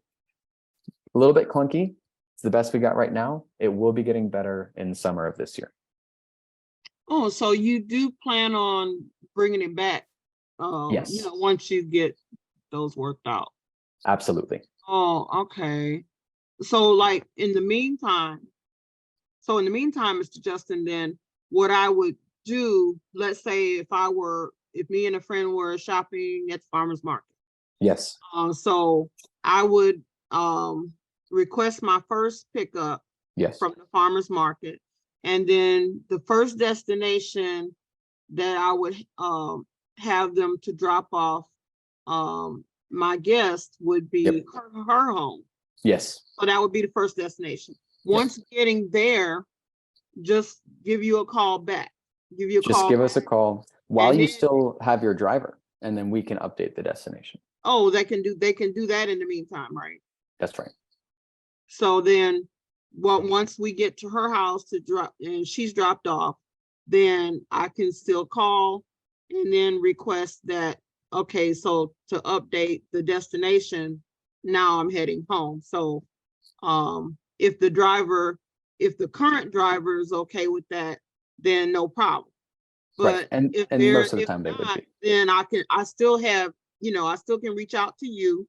A little bit clunky. It's the best we got right now. It will be getting better in summer of this year. Oh, so you do plan on bringing it back? Yes. You know, once you get those worked out. Absolutely. Oh, okay. So like in the meantime, Mr. Justin, then what I would do, let's say if me and a friend were shopping at the farmer's market. Yes. So I would request my first pickup from the farmer's market. And then the first destination that I would have them to drop off my guest would be her home. Yes. So that would be the first destination. Once getting there, just give you a call back. Just give us a call while you still have your driver, and then we can update the destination. Oh, they can do that in the meantime, right? That's right. So then once we get to her house to drop and she's dropped off, then I can still call and then request that, okay, so to update the destination, now I'm heading home. So if the current driver is okay with that, then no problem. But and most of the time they would be. Then I still can reach out to you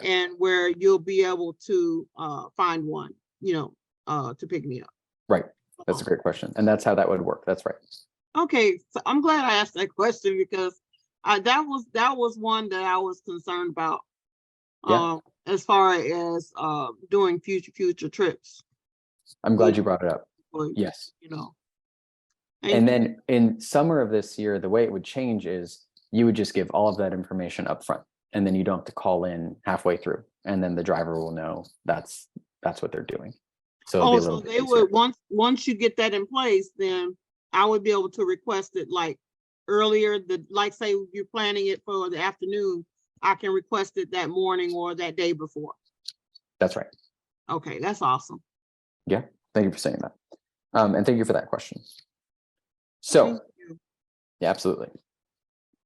and where you'll be able to find one, to pick me up. Right. That's a great question. And that's how that would work. That's right. Okay. So I'm glad I asked that question because that was one that I was concerned about as far as doing future trips. I'm glad you brought it up. Yes. And then in summer of this year, the way it would change is you would just give all of that information up front, and then you don't have to call in halfway through, and then the driver will know that's what they're doing. So it'll be a little bit easier. Once you get that in place, then I would be able to request it like earlier. Like say you're planning it for the afternoon, I can request it that morning or that day before. That's right. Okay, that's awesome. Yeah, thank you for saying that, and thank you for that question. So, yeah, absolutely.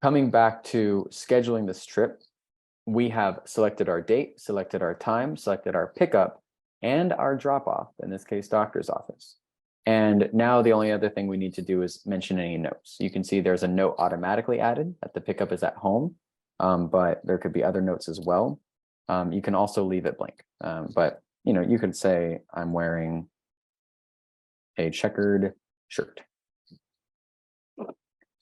Coming back to scheduling this trip, we have selected our date, selected our time, selected our pickup, and our drop-off, in this case, doctor's office. And now the only other thing we need to do is mention any notes. You can see there's a note automatically added that the pickup is at home, but there could be other notes as well. You can also leave it blank, but you could say, I'm wearing a checkered shirt.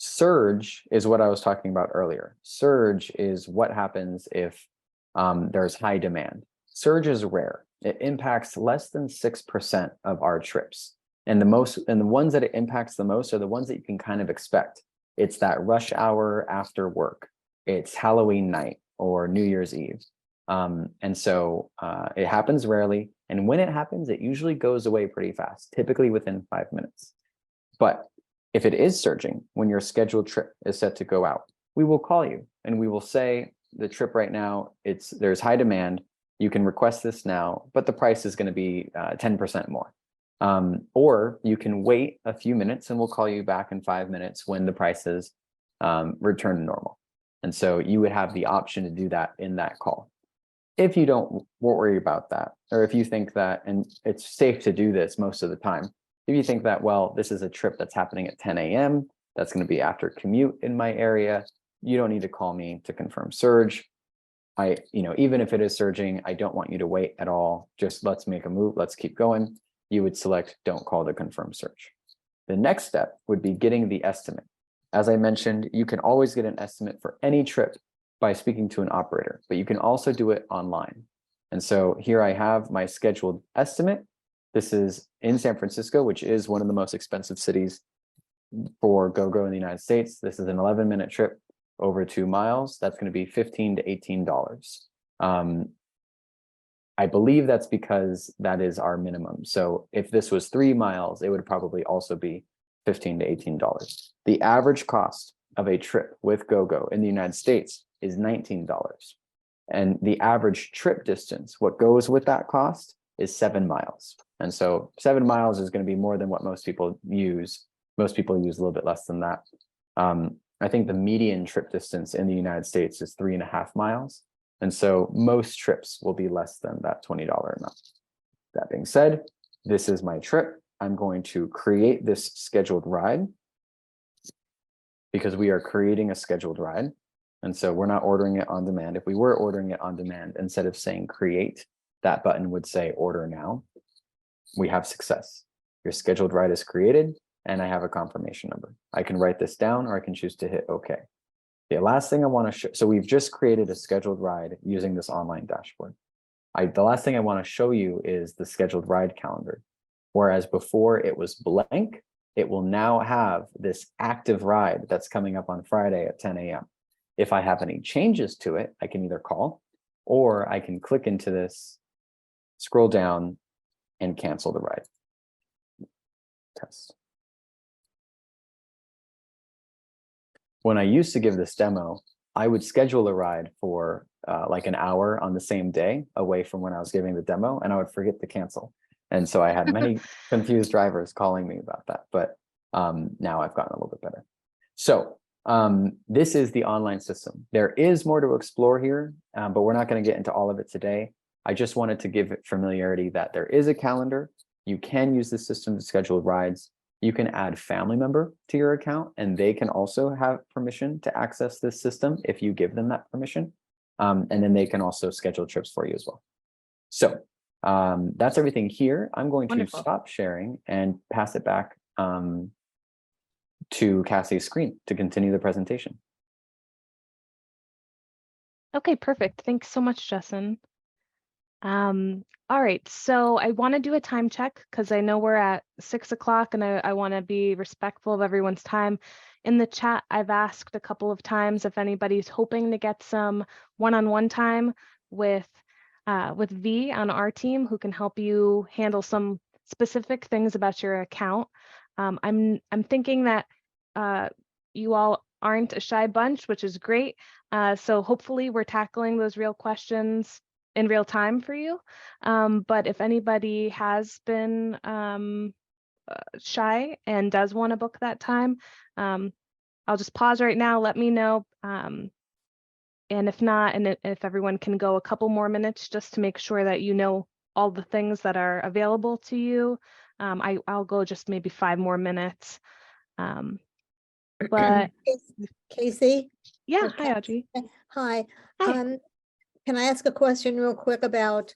Surge is what I was talking about earlier. Surge is what happens if there's high demand. Surge is rare. It impacts less than 6% of our trips. And the ones that it impacts the most are the ones that you can kind of expect. It's that rush hour after work. It's Halloween night or New Year's Eve. And so it happens rarely. And when it happens, it usually goes away pretty fast, typically within 5 minutes. But if it is surging, when your scheduled trip is set to go out, we will call you and we will say the trip right now, there's high demand. You can request this now, but the price is going to be 10% more. Or you can wait a few minutes and we'll call you back in 5 minutes when the prices return to normal. And so you would have the option to do that in that call. If you won't worry about that, or if you think that, and it's safe to do this most of the time, if you think that, well, this is a trip that's happening at 10 a.m., that's going to be after commute in my area, you don't need to call me to confirm surge. even if it is surging, I don't want you to wait at all. Just let's make a move. Let's keep going. You would select don't call to confirm surge. The next step would be getting the estimate. As I mentioned, you can always get an estimate for any trip by speaking to an operator, but you can also do it online. And so here I have my scheduled estimate. This is in San Francisco, which is one of the most expensive cities for GoGo in the United States. This is an 11-minute trip over 2 miles. That's going to be $15 to $18. I believe that's because that is our minimum. So if this was 3 miles, it would probably also be $15 to $18. The average cost of a trip with GoGo in the United States is $19. And the average trip distance, what goes with that cost, is 7 miles. And so 7 miles is going to be more than what most people use. Most people use a little bit less than that. I think the median trip distance in the United States is 3.5 miles. And so most trips will be less than that $20 amount. That being said, this is my trip. I'm going to create this scheduled ride because we are creating a scheduled ride. And so we're not ordering it on demand. If we were ordering it on demand, instead of saying create, that button would say order now. We have success. Your scheduled ride is created and I have a confirmation number. I can write this down or I can choose to hit OK. The last thing I want to show, so we've just created a scheduled ride using this online dashboard. The last thing I want to show you is the scheduled ride calendar. Whereas before it was blank, it will now have this active ride that's coming up on Friday at 10 a.m. If I have any changes to it, I can either call or I can click into this, scroll down and cancel the ride. Test. When I used to give this demo, I would schedule a ride for like an hour on the same day away from when I was giving the demo, and I would forget to cancel. And so I had many confused drivers calling me about that, but now I've gotten a little bit better. So this is the online system. There is more to explore here, but we're not going to get into all of it today. I just wanted to give it familiarity that there is a calendar. You can use the system to schedule rides. You can add family member to your account, and they can also have permission to access this system if you give them that permission. And then they can also schedule trips for you as well. So that's everything here. I'm going to stop sharing and pass it back to Cassie's screen to continue the presentation. Okay, perfect. Thanks so much, Justin. All right, so I want to do a time check because I know we're at 6 o'clock and I want to be respectful of everyone's time. In the chat, I've asked a couple of times if anybody's hoping to get some one-on-one time with V on our team who can help you handle some specific things about your account. I'm thinking that you all aren't a shy bunch, which is great. So hopefully we're tackling those real questions in real time for you. But if anybody has been shy and does want to book that time, I'll just pause right now, let me know. And if not, and if everyone can go a couple more minutes just to make sure that you know all the things that are available to you, I'll go just maybe 5 more minutes. But Casey? yeah, hi Audrey. Hi. Hi. Can I ask a question real quick about,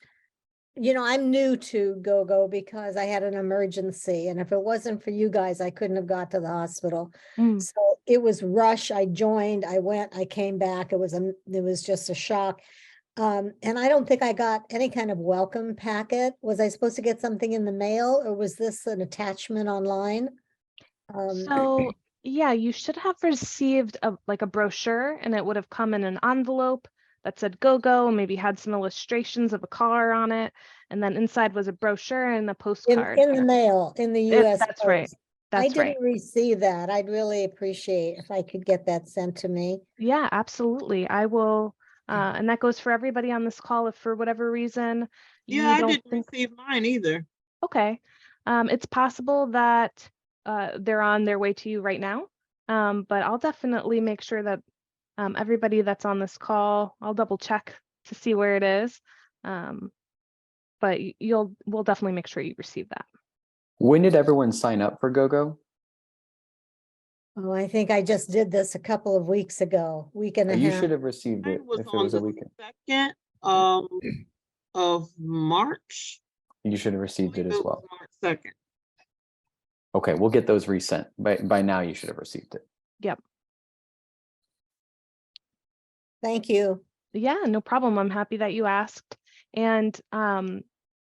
I'm new to GoGo because I had an emergency, and if it wasn't for you guys, I couldn't have got to the hospital. So it was rush. I joined, I went, I came back. It was just a shock. And I don't think I got any kind of welcome packet. Was I supposed to get something in the mail, or was this an attachment online? So yeah, you should have received like a brochure, and it would have come in an envelope that said GoGo, and maybe had some illustrations of a car on it. And then inside was a brochure and a postcard. In the mail, in the US. That's right. I didn't receive that. I'd really appreciate if I could get that sent to me. Yeah, absolutely. I will. And that goes for everybody on this call. If for whatever reason I didn't receive mine either. Okay. It's possible that they're on their way to you right now. But I'll definitely make sure that everybody that's on this call, I'll double check to see where it is. But we'll definitely make sure you receive that. When did everyone sign up for GoGo? Oh, I think I just did this a couple of weeks ago, week and a You half. should have received it Mine was if it on was a the weekend. 2nd of March. You should have I received it believe as it was well. March 2nd. Okay, we'll get those resent. By now, you should have received it. Yep. Thank you. Yeah, no problem. I'm happy that you asked. And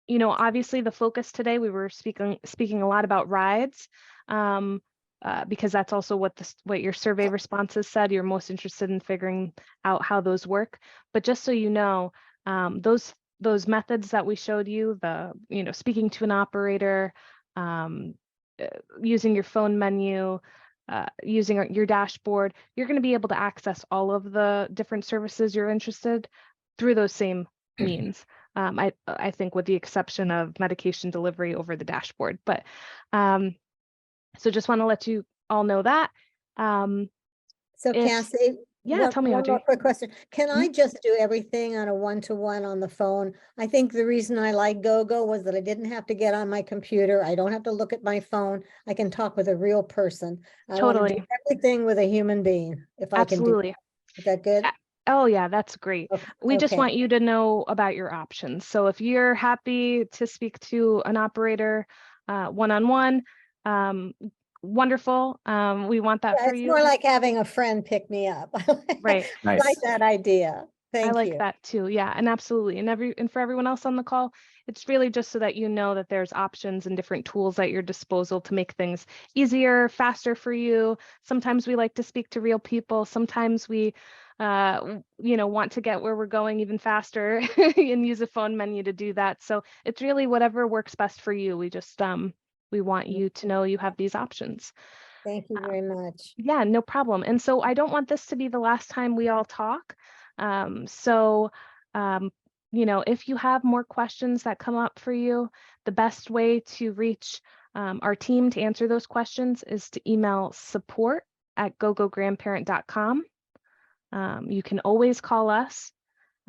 you know, obviously the focus today, we were speaking a lot about rides, because that's also what your survey responses said. You're most interested in figuring out how those work. But just so you know, those methods that we showed you, you know, speaking to an operator, using your phone menu, using your dashboard, you're going to be able to access all of the different services you're interested through those same means. I think with the exception of medication delivery over the dashboard, but so just want to let you all know that. So If- Cassie, Yeah, tell me, one more Audrey. quick question. Can Mhm. I just do everything on a one-to-one on the phone? I think the reason I like GoGo was that I didn't have to get on my computer. I don't have to look at my phone. I can talk with a real person. I want to do Totally. everything with a human being, if I can do Absolutely. that. Is that good? Oh yeah, that's great. We just Okay. want you to know about your options. So if you're happy to speak to an operator one-on-one, wonderful. We want that Yeah, for it's you. more like having a friend pick me up. Right. I Nice. like that idea. I Thank like you. that too. Yeah, and absolutely. And for everyone else on the call, it's really just so that you know that there's options and different tools at your disposal to make things easier, faster for you. Sometimes we like to speak to real people. Sometimes we you know, want to get where we're going even faster and use a phone menu to do that. So it's really whatever works best for you. We just we want you to know you have these options. Thank you very much. Yeah, no problem. And so I don't want this to be the last time we all talk. You know, if you have more questions that come up for you, the best way to reach our team to answer those questions is to email support@gogograndparent.com. You can always call us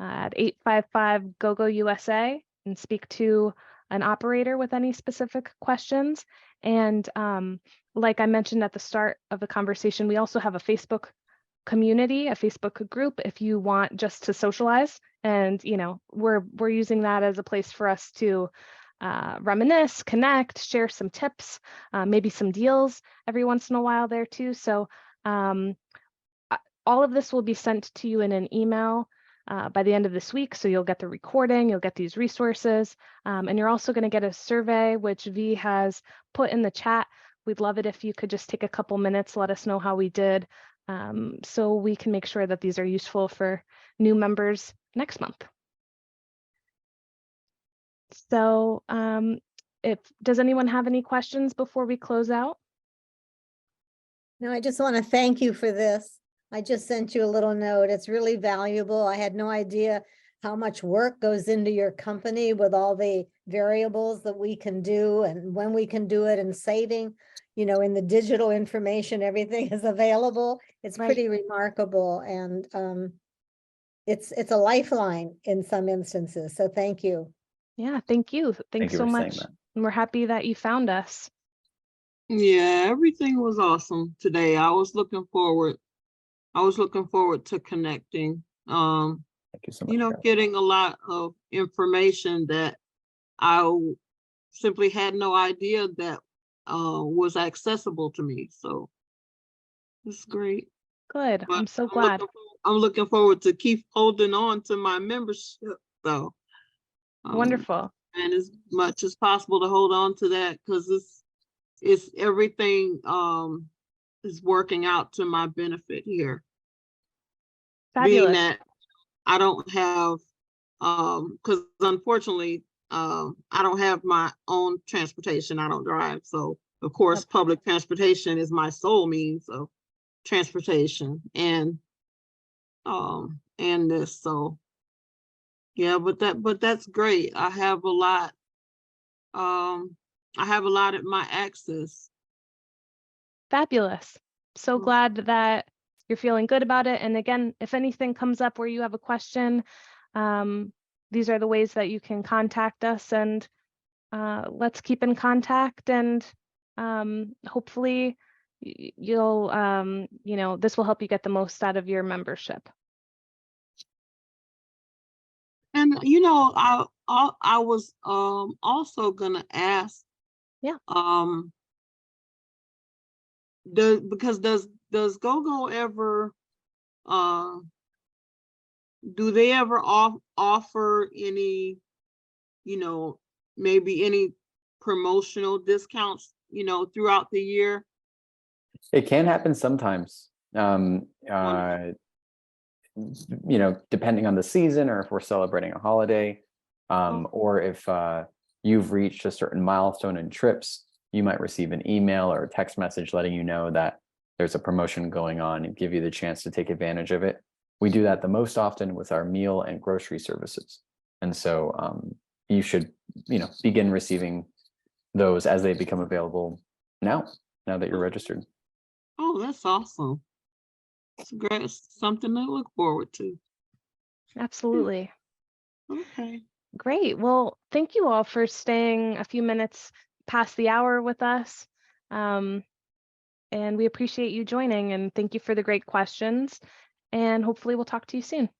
at 855-GOGO-USA and speak to an operator with any specific questions. And like I mentioned at the start of the conversation, we also have a Facebook community, a Facebook group, if you want just to socialize. And you know, we're using that as a place for us to reminisce, connect, share some tips, maybe some deals every once in a while there too. So all of this will be sent to you in an email by the end of this week. So you'll get the recording, you'll get these resources, and you're also going to get a survey, which V has put in the chat. We'd love it if you could just take a couple minutes, let us know how we did, so we can make sure that these are useful for new members next month. So does anyone have any questions before we close out? No, I just want to thank you for this. I just sent you a little note. It's really valuable. I had no idea how much work goes into your company with all the variables that we can do and when we can do it and saving, you know, in the digital information, everything is available. It's Right. pretty remarkable. And it's a lifeline in some instances. So thank you. Yeah, thank you. Thanks you so for saying much. that. And we're happy that you found us. Yeah, everything was awesome today. I was looking forward to connecting. Thank you so much. You know, Karen. getting a lot of information that I simply had no idea that was accessible to me. So it's great. Good. But I'm so glad. I'm looking forward to keep holding on to my membership though. Wonderful. And as much as possible to hold on to that, because it's everything is working out to my benefit here. Being Fabulous. that I don't have because unfortunately I don't have my own transportation. I don't drive. So of course public transportation is my sole means of transportation and this. So yeah, but that's great. I have a lot at my access. Fabulous. So Mm. glad that you're feeling good about it. And again, if anything comes up where you have a question, these are the ways that you can contact us, and let's keep in contact, and hopefully you'll, this will help you get the most out of your membership. And I was also gonna ask. Yeah. Does GoGo ever do they ever offer any, maybe any promotional discounts, throughout the year? It can happen sometimes. Depending on the season, or if we're celebrating a holiday, or if you've reached a certain milestone in trips, you might receive an email or a text message letting you know that there's a promotion going on and give you the chance to take advantage of it. We do that the most often with our meal and grocery services. And so you should, begin receiving those as they become available now that you're registered. Oh, that's awesome. It's great, something to look forward to. Absolutely. Okay. Great. Well, thank you all for staying a few minutes past the hour with us. And we appreciate you joining, and thank you for the great questions. And hopefully we'll talk to you soon.